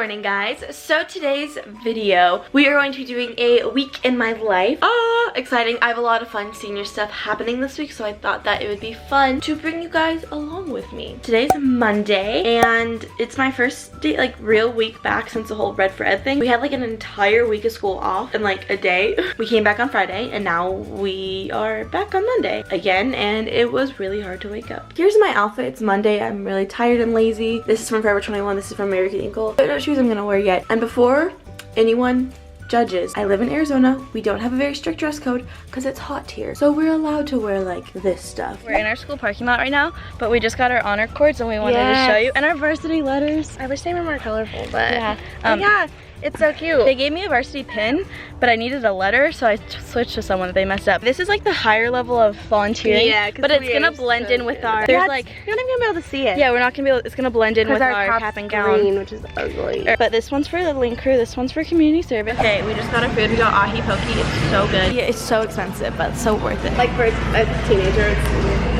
morning, guys. So today's video, we are going to be doing a week in my life. Exciting. I have a lot of fun senior stuff happening this week, so I thought that it would be fun to bring you guys along with me. Today's Monday, and it's my first day, like real week back since the whole Red for Ed thing. We had like an entire week of school off and like a day. We came back on Friday, and now we are back on Monday again, and it was really hard to wake up. Here's my outfit. It's Monday. I'm really tired and lazy. This is from Forever 21. This is from American Eagle. I don't know what shoes I'm gonna wear yet. And before anyone judges, I live in Arizona. We don't have a very strict dress code because it's hot here, so we're allowed to wear like this stuff. We're in our school parking lot right now, but we just got our honor cords and we wanted to show you, and our varsity letters. I wish they were more colorful, but yeah. Yeah, it's so cute. They gave me a varsity pin, but I needed a letter, so I switched to someone that they messed up. This is like the higher level of volunteering, but it's gonna blend in with our, there's like, you're not gonna be able to see it. Yeah, we're not gonna be able, it's gonna blend in with our cap and gown. Green, which is ugly. But this one's for the link crew, this one's for community service. Okay, we just got our food. We got ahi poke. It's so good. Yeah, it's so expensive, but so worth it. Like for a teenager,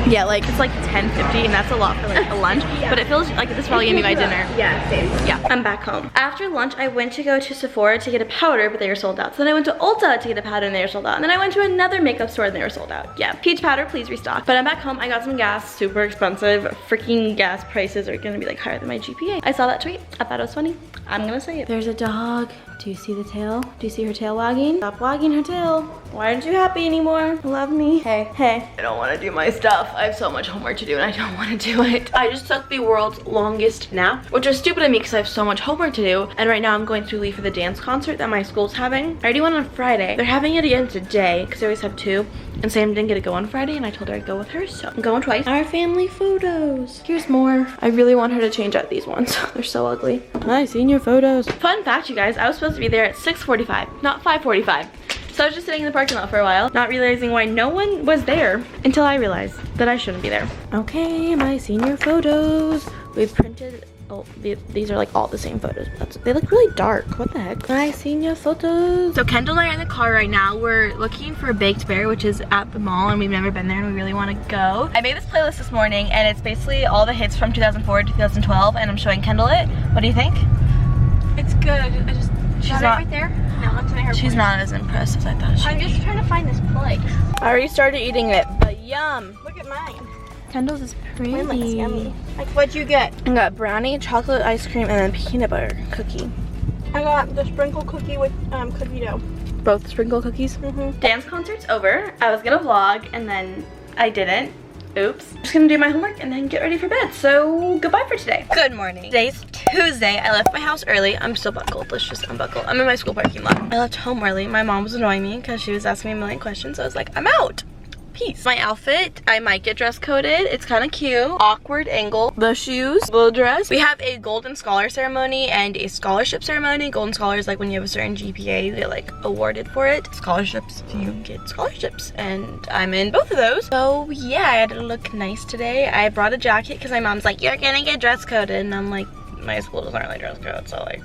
yeah, like it's like $10.50, and that's a lot for like a lunch. But it feels like this is probably gonna be my dinner. Yeah, same. Yeah, I'm back home. After lunch, I went to go to Sephora to get a powder, but they were sold out. So then I went to Ulta to get a powder, and they were sold out. And then I went to another makeup store, and they were sold out. Yeah, peach powder, please restock. But I'm back home. I got some gas, super expensive. Freaking gas prices are gonna be like higher than my GPA. I saw that tweet. I thought it was funny. I'm gonna say it. There's a dog. Do you see the tail? Do you see her tail wagging? Stop wagging her tail. Why aren't you happy anymore? Love me. Hey, hey. I don't want to do my stuff. I have so much homework to do and I don't want to do it. I just took the world's longest nap, which was stupid of me because I have so much homework to do. And right now I'm going to leave for the dance concert that my school's having. I already went on Friday. They're having it again today because they always have two. And Sam didn't get to go on Friday, and I told her I'd go with her, so I'm going twice. Our family photos. Here's more. I really want her to change out these ones. They're so ugly. Hi, senior photos. Fun fact, you guys, I was supposed to be there at 6:45, not 5:45. So I was just sitting in the parking lot for a while, not realizing why no one was there until I realized that I shouldn't be there. Okay, my senior photos. We've printed, oh, these are like all the same photos. They look really dark. What the heck? My senior photos. So Kendall and I are in the car right now. We're looking for Baked Bear, which is at the mall, and we've never been there and we really want to go. I made this playlist this morning, and it's basically all the hits from 2004 to 2012, and I'm showing Kendall it. What do you think? It's good. I just she's not right there. No, that's my hair. She's not as impressed as I thought she'd I'm just trying to find this place. I already started eating it, but yum. Look at mine. Kendall's is pretty. Mine looks yummy. Like, what'd you get? I got brownie, chocolate ice cream, and then peanut butter cookie. I got the sprinkle cookie with cookie dough. Both sprinkle cookies? Mm-hmm. Dance concert's over. I was gonna vlog, and then I didn't. Oops. Just gonna do my homework and then get ready for bed. So goodbye for today. Good morning. Today's Tuesday. I left my house early. I'm still buckled. Let's just unbuckle. I'm in my school parking lot. I left home early. My mom was annoying me because she was asking me a million questions. So I was like, I'm out. Peace. My outfit, I might get dress coded. It's kind of cute. Awkward angle. The shoes, the dress. We have a golden scholar ceremony and a scholarship ceremony. Golden scholar is like when you have a certain GPA, you get like awarded for it. Scholarships, you get scholarships, and I'm in both of those. So yeah, I had to look nice today. I brought a jacket because my mom's like, you're gonna get dress coded, and I'm like, my school doesn't really dress code, so like,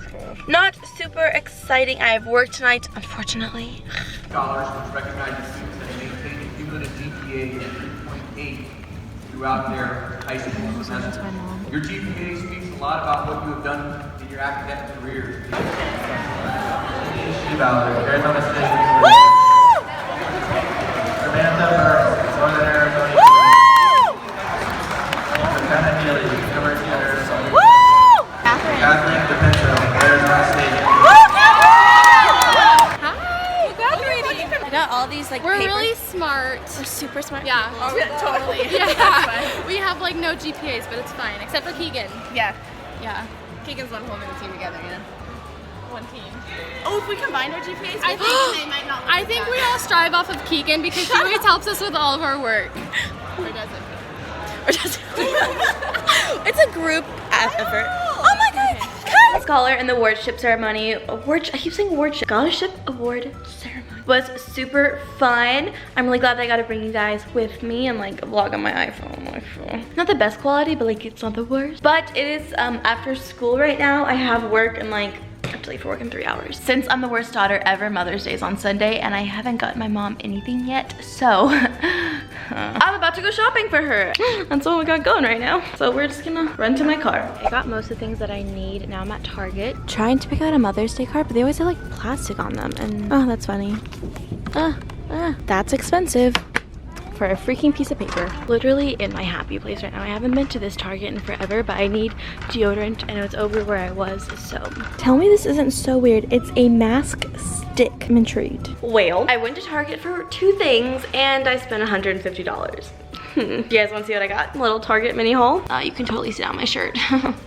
not super exciting. I have work tonight, unfortunately. Scholars which recognize students that maintain a cumulative GPA of 3.8 throughout their high school semester. Your GPA speaks a lot about what you have done in your academic career. Arizona State. Samantha Burns, Northern Arizona. Lieutenant Neely, University of Arizona. Catherine DePinto, Arizona State. I got all these like We're papers. really smart. We're super smart. Yeah. people. Totally. Yeah. We have like no GPAs, but it's fine. Except for Keegan. Yeah. Yeah. Keegan's one holding the team together, you know? One team. Oh, if we combined our GPAs, I think they might not. I think we all strive off of Keegan because he always helps us with all of our work. Or doesn't. Or just it's a group effort. Oh my god! Scholar and the awardship ceremony. I keep saying awardship. Scholarship award ceremony was super fun. I'm really glad that I got to bring you guys with me and like vlog on my iPhone. Not the best quality, but like it's not the worst. But it is after school right now. I have work and like actually for work in 3 hours. Since I'm the worst daughter ever, Mother's Day is on Sunday and I haven't gotten my mom anything yet, so I'm about to go shopping for her. That's what we got going right now. So we're just gonna run to my car. I got most of the things that I need. Now I'm at Target trying to pick out a Mother's Day card, but they always have like plastic on them. And oh, that's funny. That's expensive for a freaking piece of paper. Literally in my happy place right now. I haven't been to this Target in forever, but I need deodorant and it's over where I was, so. Tell me this isn't so weird. It's a mask stick. I'm intrigued. Well, I went to Target for 2 things and I spent $150. You guys want to see what I got? A little Target mini haul. You can totally see it on my shirt.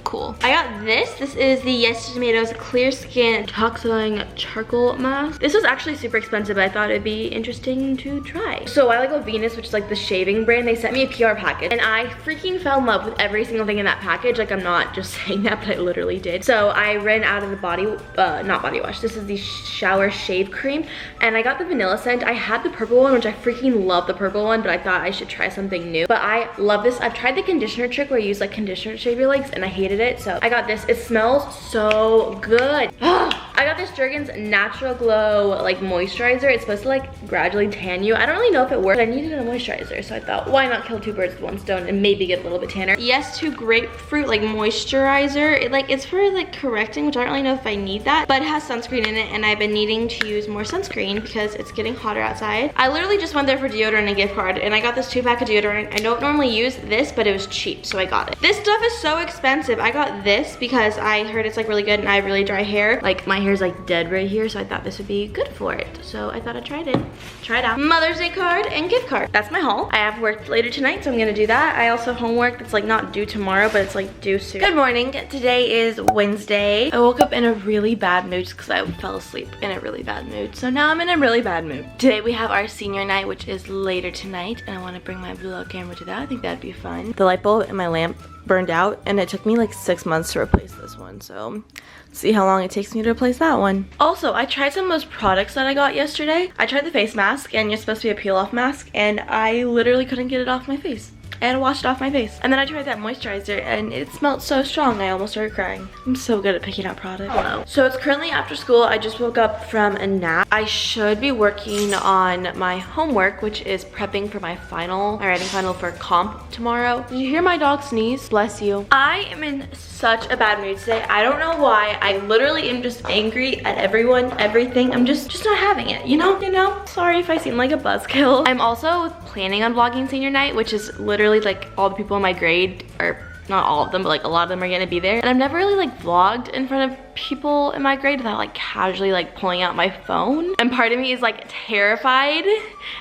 Cool. I got this. This is the Yes to Tomatoes Clear Skin Detoxifying Charcoal Mask. This was actually super expensive, but I thought it'd be interesting to try. So I like go Venus, which is like the shaving brand. They sent me a PR package and I freaking fell in love with every single thing in that package. Like I'm not just saying that, but I literally did. So I ran out of the not body wash. This is the shower shave cream and I got the vanilla scent. I had the purple one, which I freaking love the purple one, but I thought I should try something new. But I love this. I've tried the conditioner trick where you use like conditioner to shave your legs and I hated it. So I got this. It smells so good. I got this Jergens Natural Glow like moisturizer. It's supposed to like gradually tan you. I don't really know if it works. I needed a moisturizer, so I thought why not kill 2 birds with 1 stone and maybe get a little bit tanner. Yes to grapefruit like moisturizer. It's for like correcting, which I don't really know if I need that, but it has sunscreen in it and I've been needing to use more sunscreen because it's getting hotter outside. I literally just went there for deodorant and a gift card and I got this 2-pack of deodorant. I don't normally use this, but it was cheap, so I got it. This stuff is so expensive. I got this because I heard it's like really good and I have really dry hair. Like my hair's like dead right here, so I thought this would be good for it. So I thought I'd try it out. Mother's Day card and gift card. That's my haul. I have work later tonight, so I'm gonna do that. I also have homework that's like not due tomorrow, but it's like due soon. Good morning. Today is Wednesday. I woke up in a really bad mood because I fell asleep in a really bad mood. So now I'm in a really bad mood. Today we have our senior night, which is later tonight, and I want to bring my vlog camera to that. I think that'd be fun. The light bulb in my lamp burned out and it took me like 6 months to replace this one, so see how long it takes me to replace that one. Also, I tried some of those products that I got yesterday. I tried the face mask and you're supposed to be a peel off mask and I literally couldn't get it off my face. I had to wash it off my face. And then I tried that moisturizer and it smelled so strong I almost started crying. I'm so good at picking out products. Hello. So it's currently after school. I just woke up from a nap. I should be working on my homework, which is prepping for my writing final for comp tomorrow. Did you hear my dog sneeze? Bless you. I am in such a bad mood today. I don't know why. I literally am just angry at everyone, everything. I'm just not having it, you know? Sorry if I seem like a buzzkill. I'm also planning on vlogging senior night, which is literally like all the people in my grade, or not all of them, but like a lot of them are gonna be there. And I've never really like vlogged in front of people in my grade without like casually like pulling out my phone. And part of me is like terrified.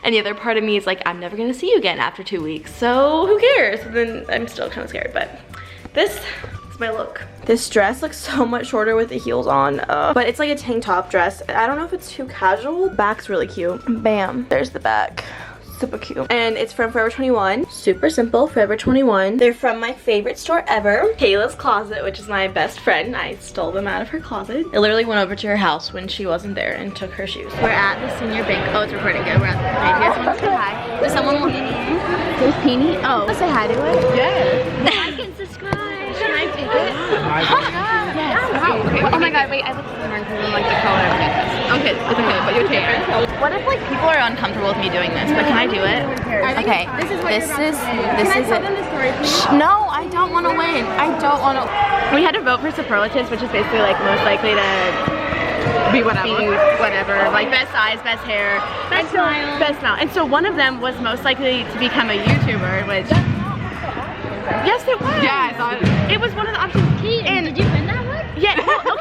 And the other part of me is like, I'm never gonna see you again after 2 weeks. So who cares? And then I'm still kind of scared, but this is my look. This dress looks so much shorter with the heels on, but it's like a tank top dress. I don't know if it's too casual. Back's really cute. Bam, there's the back. Super cute. And it's from Forever 21. Super simple, Forever 21. They're from my favorite store ever, Kayla's Closet, which is my best friend. I stole them out of her closet. I literally went over to her house when she wasn't there and took her shoes. We're at the senior bank. Oh, it's recording good. We're at the bank. You guys want to say hi? Does someone want There's Peony? Oh. Say hi to her? Yeah. Like and subscribe. Can I take it? Yes. Wow. Okay. Oh my god, wait, I look so hard because I like the color of my face. Okay, it's okay, but you're taking it. What if like people are uncomfortable with me doing this, but can I do it? Okay, this is it. No, I don't want to win. I don't want to. We had to vote for superlatives, which is basically like most likely to be whatever. Like best eyes, best hair, best smile. Best smile. And so one of them was most likely to become a YouTuber, which yes, it was. Yeah, I thought it was one of the options. And did you win that one? Yeah. Well,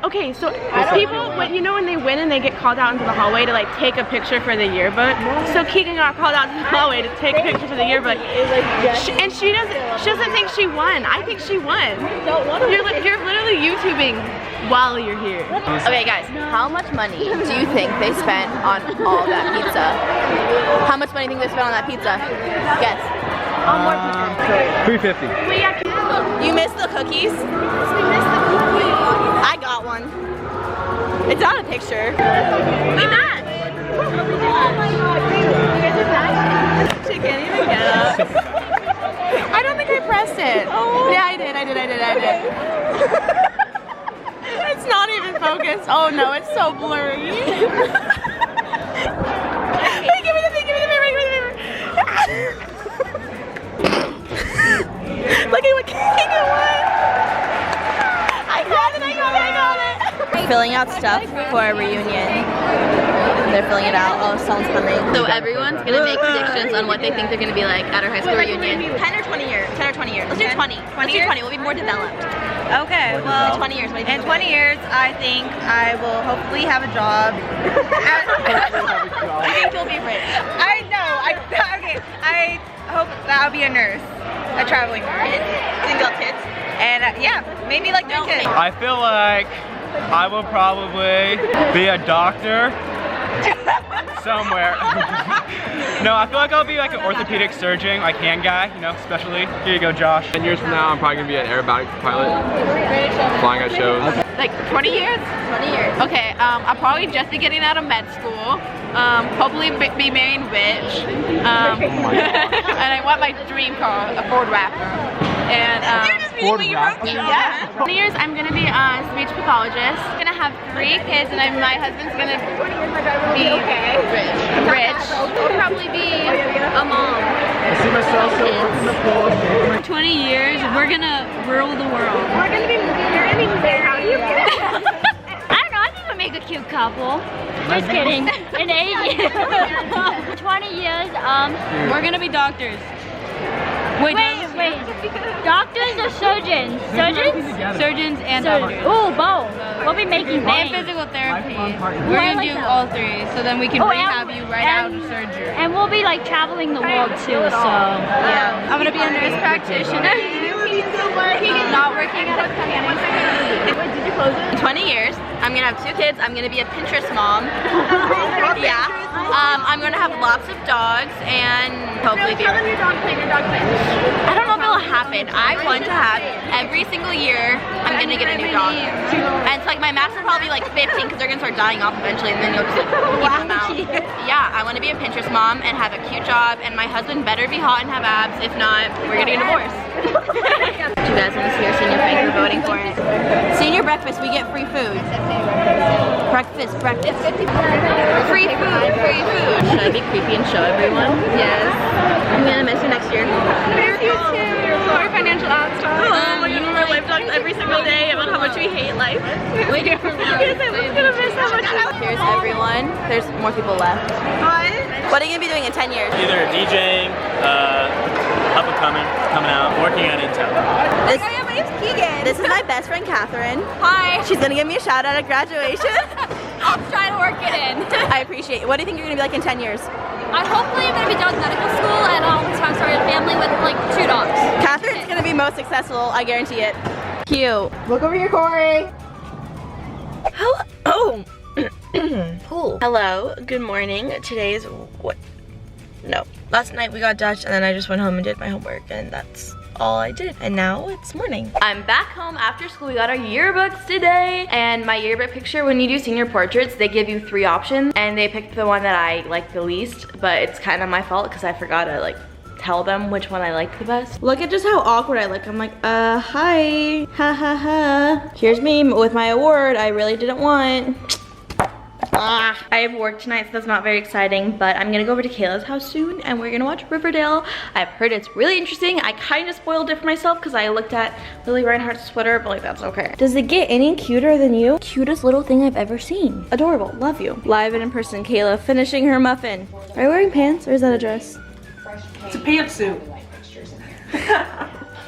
okay. So people, when they win and they get called out into the hallway to like take a picture for the yearbook. So Keegan got called out to the hallway to take a picture for the yearbook, and she doesn't think she won. I think she won. You're literally YouTubing while you're here. Okay, guys, how much money do you think they spent on all that pizza? How much money do you think they spent on that pizza? Guess. More pizza. $3.50. Wait, you missed the cookies? We missed the cookies. I got one. It's not a picture. We matched. Oh my god. You guys are matching. She can't even get up. I don't think I pressed it. Oh. Yeah, I did. It's not even focused. Oh no, it's so blurry. Hey, give me the paper. filling out stuff for a reunion. They're filling it out. Oh, someone's coming. So everyone's gonna make predictions on what they think they're gonna be like at our high school reunion. 10 or 20 years? 10 or 20 years. Let's do 20. 20 Let's do years? 20. We'll be more developed. Okay, well, 20 years. What do you in think? 20 years, I think I will hopefully have a job. I think you'll be rich. I know. Okay. I hope that I'll be a nurse, a traveling nurse. Single kids. And yeah, maybe like no kids. I feel like I will probably be a doctor somewhere. No, I feel like I'll be like an orthopedic surgeon, like hand guy, you know, especially. Here you go, Josh. 10 years from now, I'm probably gonna be an aerobatic pilot, flying at shows. Like 20 years? 20 years. Okay, I'll probably just be getting out of med school. Hopefully be marrying rich. And I want my dream car, a Ford Raptor. And Ford Raptor? yeah. 20 years, I'm gonna be a speech pathologist. I'm gonna have 3 kids, and my husband's gonna be rich. I'll probably be a mom. I see myself so in the pool. 20 years, we're gonna rule the world. How do you get it? I don't know, I think we'll make a cute couple. Just kidding. In 8 years. 20 years, We're gonna be doctors. Wait. wait. Doctors or surgeons? Surgeons? Surgeons and Surgeons. doctors. Ooh, both. We'll be making And bank. physical therapy. Ooh, We're I gonna like do that. all 3, so then we can Oh, rehab you right out of surgery. And we'll be like traveling the world too, so. Yeah. I'm gonna be a nurse practitioner. Not working at a In 20 years, I'm gonna have 2 kids. I'm gonna be a Pinterest mom. Yeah. I'm gonna have lots of dogs and hopefully be. I don't know if it'll happen. I want to have every single year. I'm gonna get a new dog. And it's like my max will probably be like 15 because they're gonna start dying off eventually, and then you'll just like, keep them out. Yeah, I want to be a Pinterest mom and have a cute job, and my husband better be hot and have abs. If not, we're getting a divorce. Do you guys want to see our senior prank? We're voting for it. Senior breakfast, we get free food. Breakfast. Free food. Should I be creepy and show everyone? Yes. I'm gonna miss you next year. Miss you too. Sorry, financial odds. Oh my god, our life talks every single day about how much we hate life. Yes, I was gonna miss how much. Here's everyone. There's more people left. What are you gonna be doing in 10 years? Either DJing, up and coming out, working at Intel. My name's Keegan. This is my best friend, Catherine. Hi. She's gonna give me a shout out at graduation. I'll try to work it in. I appreciate it. What do you think you're gonna be like in 10 years? Hopefully I'm gonna be done with medical school and I'll start a family with like 2 dogs. Catherine's gonna be most successful, I guarantee it. Cute. Look over here, Corey. Hello. Oh. Hello. Good morning. Today's what? No. Last night we got Dutch and then I just went home and did my homework and that's all I did. And now it's morning. I'm back home after school. We got our yearbooks today. And my yearbook picture, when you do senior portraits, they give you 3 options and they picked the one that I like the least, but it's kind of my fault because I forgot to like tell them which one I liked the best. Look at just how awkward I look. I'm like, hi, ha ha ha. Here's me with my award I really didn't want. I have work tonight, so that's not very exciting, but I'm gonna go over to Kayla's house soon and we're gonna watch Riverdale. I've heard it's really interesting. I kind of spoiled it for myself because I looked at Lily Reinhardt's Twitter, but like that's okay. Does it get any cuter than you? Cutest little thing I've ever seen. Adorable, love you. Live and in person, Kayla finishing her muffin. Are you wearing pants or is that a dress? It's a pantsuit.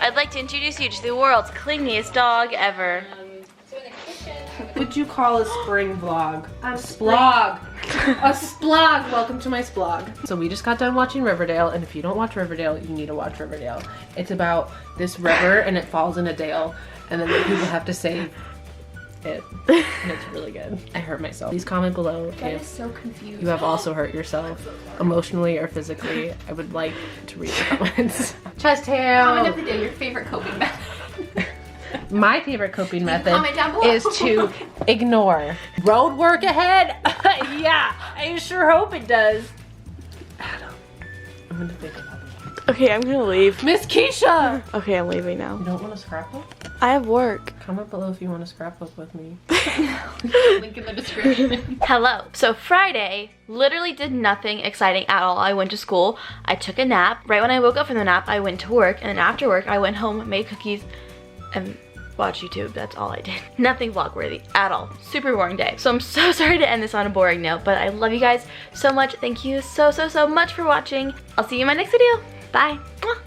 I'd like to introduce you to the world's clingiest dog ever. Would you call a spring vlog? A splog. A splog. Welcome to my splog. So we just got done watching Riverdale, and if you don't watch Riverdale, you need to watch Riverdale. It's about this river and it falls in a dale, and then the people have to save it. And it's really good. I hurt myself. Please comment below if you have also hurt yourself emotionally or physically. I would like to read the comments. Chest hair. Comment of the day, your favorite coping method. My favorite coping method comment down below. is to ignore. Road work ahead? Yeah, I sure hope it does. Adam, I'm gonna think about it. Okay, I'm gonna leave. Miss Keisha! Okay, I'm leaving now. You don't want to scrap up? I have work. Comment below if you want to scrap up with me. Link in the description. Hello. So Friday, literally did nothing exciting at all. I went to school, I took a nap. Right when I woke up from the nap, I went to work, and then after work, I went home, made cookies, and watch YouTube. That's all I did. Nothing vlog worthy at all. Super boring day. So I'm so sorry to end this on a boring note, but I love you guys so much. Thank you so much for watching. I'll see you in my next video. Bye. Mwah.